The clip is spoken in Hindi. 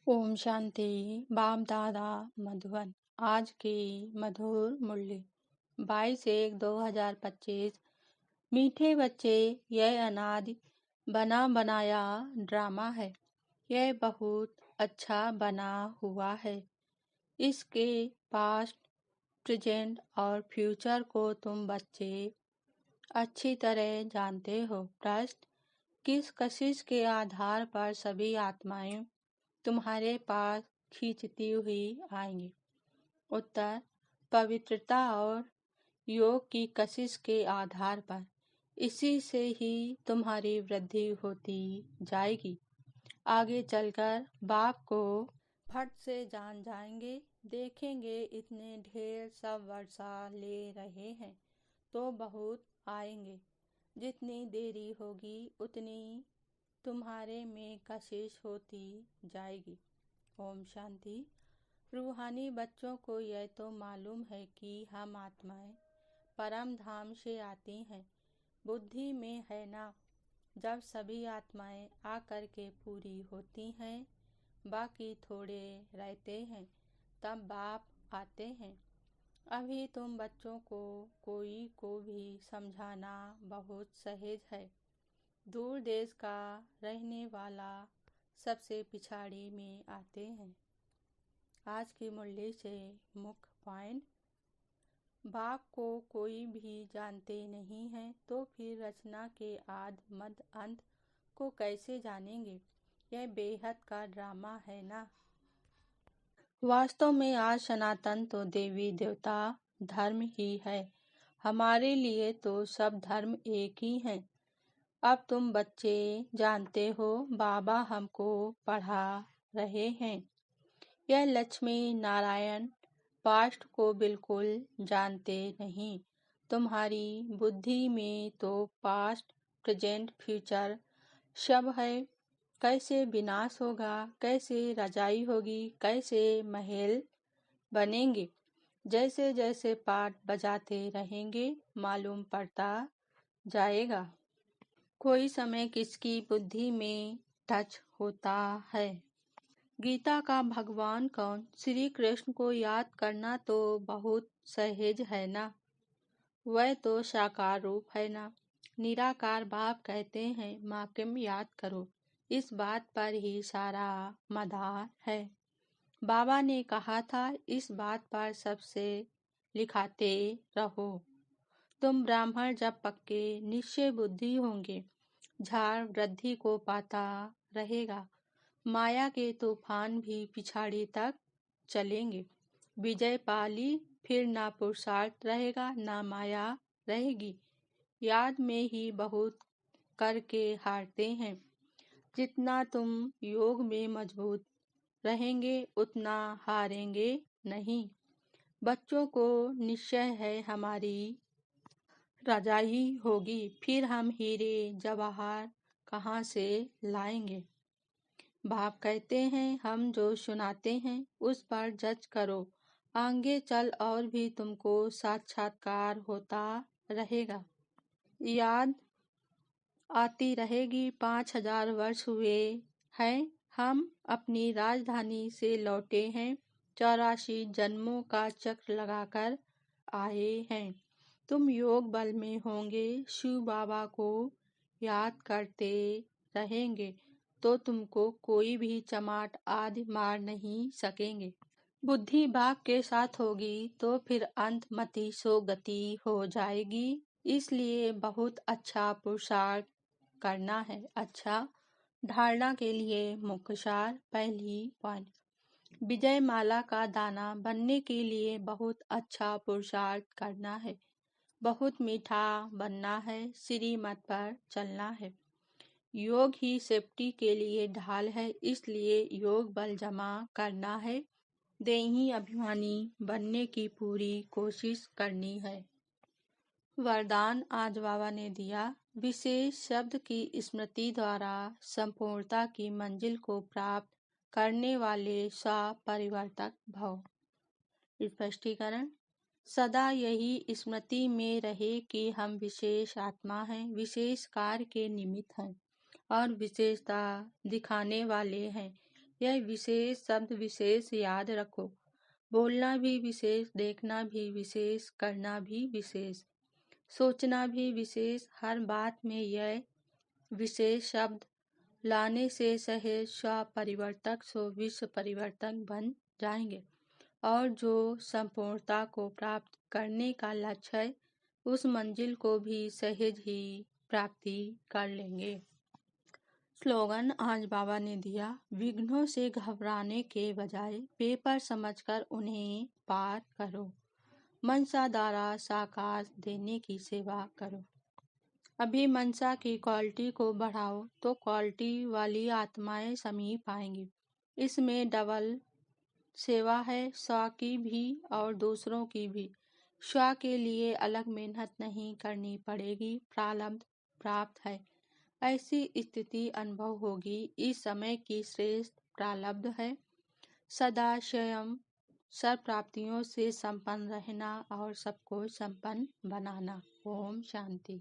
ओम शांति। बाप दादा मधुबन। आज की मधुर मुरली 22/1/2025। मीठे बच्चे, यह अनादि बना बनाया ड्रामा है। यह बहुत अच्छा बना हुआ है। इसके पास्ट, प्रेजेंट और फ्यूचर को तुम बच्चे अच्छी तरह जानते हो। प्रश्न: किस कशिश के आधार पर सभी आत्माएं तुम्हारे पास खींचती हुई आएंगी? उत्तर: पवित्रता और योग की कशिश के आधार पर। इसी से ही तुम्हारी वृद्धि होती जाएगी। आगे चलकर बाप को फट से जान जाएंगे। देखेंगे इतने ढेर सब वर्षा ले रहे हैं तो बहुत आएंगे। जितनी देरी होगी उतनी तुम्हारे में कशिश होती जाएगी। ओम शांति। रूहानी बच्चों को यह तो मालूम है कि हम आत्माएं परम धाम से आती हैं। बुद्धि में है ना, जब सभी आत्माएं आकर के पूरी होती हैं, बाकी थोड़े रहते हैं, तब बाप आते हैं। अभी तुम बच्चों को कोई को भी समझाना बहुत सहज है। दूर देश का रहने वाला सबसे पिछाड़ी में आते हैं। आज की मुरली से मुख्य पॉइंट: बाप को कोई भी जानते नहीं है तो फिर रचना के आदि मध्य अंत को कैसे जानेंगे? यह बेहद का ड्रामा है ना। वास्तव में आज सनातन तो देवी देवता धर्म ही है। हमारे लिए तो सब धर्म एक ही हैं। अब तुम बच्चे जानते हो, बाबा हमको पढ़ा रहे हैं। यह लक्ष्मी नारायण पास्ट को बिल्कुल जानते नहीं। तुम्हारी बुद्धि में तो पास्ट, प्रेजेंट, फ्यूचर सब है। कैसे विनाश होगा, कैसे रजाई होगी, कैसे महल बनेंगे, जैसे जैसे पाठ बजाते रहेंगे मालूम पड़ता जाएगा। कोई समय किसकी बुद्धि में टच होता है। गीता का भगवान कौन? श्री कृष्ण को याद करना तो बहुत सहज है ना। वह तो साकार रूप है ना। निराकार बाप कहते हैं माकिम याद करो। इस बात पर ही सारा मदार है। बाबा ने कहा था इस बात पर सबसे लिखाते रहो। तुम ब्राह्मण जब पक्के निश्चय बुद्धि होंगे, झाड़ वृद्धि को पाता रहेगा। माया के तूफान भी पिछाड़ी तक चलेंगे। विजय पाली, फिर ना पुरुषार्थ रहेगा ना माया रहेगी। याद में ही बहुत करके हारते हैं। जितना तुम योग में मजबूत रहेंगे उतना हारेंगे नहीं। बच्चों को निश्चय है हमारी रजाई होगी, फिर हम हीरे जवाहर कहाँ से लाएंगे? बाप कहते हैं हम जो सुनाते हैं उस पर जज करो। आगे चल और भी तुमको साक्षात्कार होता रहेगा। याद आती रहेगी 5000 वर्ष हुए हैं हम अपनी राजधानी से लौटे हैं। 84 जन्मों का चक्र लगाकर आए हैं। तुम योग बल में होंगे, शिव बाबा को याद करते रहेंगे तो तुमको कोई भी चमाट आदि मार नहीं सकेंगे। बुद्धि बाप के साथ होगी तो फिर अंत मति सो गति हो जाएगी। इसलिए बहुत अच्छा पुरुषार्थ करना है। अच्छा, धारणा के लिए मुख्य सार। पहली पॉइंट: विजय माला का दाना बनने के लिए बहुत अच्छा पुरुषार्थ करना है। बहुत मीठा बनना है। श्रीमत पर चलना है। योग ही सेफ्टी के लिए ढाल है, इसलिए योग बल जमा करना है। देही अभिमानी बनने की पूरी कोशिश करनी है। वरदान आज बाबा ने दिया। विशेष शब्द की स्मृति द्वारा संपूर्णता की मंजिल को प्राप्त करने वाले स्वपरिवर्तक भव। स्पष्टीकरण: सदा यही स्मृति में रहे कि हम विशेष आत्मा हैं, विशेष कार्य के निमित्त हैं और विशेषता दिखाने वाले हैं। यह विशेष शब्द विशेष याद रखो। बोलना भी विशेष, देखना भी विशेष, करना भी विशेष, सोचना भी विशेष। हर बात में यह विशेष शब्द लाने से सहज स्व परिवर्तक सो विश्व परिवर्तक बन जाएंगे और जो संपूर्णता को प्राप्त करने का लक्ष्य है उस मंजिल को भी सहज ही प्राप्ति कर लेंगे। स्लोगन आज बाबा ने दिया, विघ्नों से घबराने के बजाय पेपर समझकर उन्हें पार करो, मनसा द्वारा साकार देने की सेवा करो। अभी मनसा की क्वालिटी को बढ़ाओ तो क्वालिटी वाली आत्माएं समीप आएंगी। इसमें डबल सेवा है, स्व की भी और दूसरों की भी। स्व के लिए अलग मेहनत नहीं करनी पड़ेगी, प्रारब्ध प्राप्त है। ऐसी स्थिति अनुभव होगी। इस समय की श्रेष्ठ प्रारब्ध है सदा स्वयं सर्व प्राप्तियों से संपन्न रहना और सबको संपन्न बनाना। ओम शांति।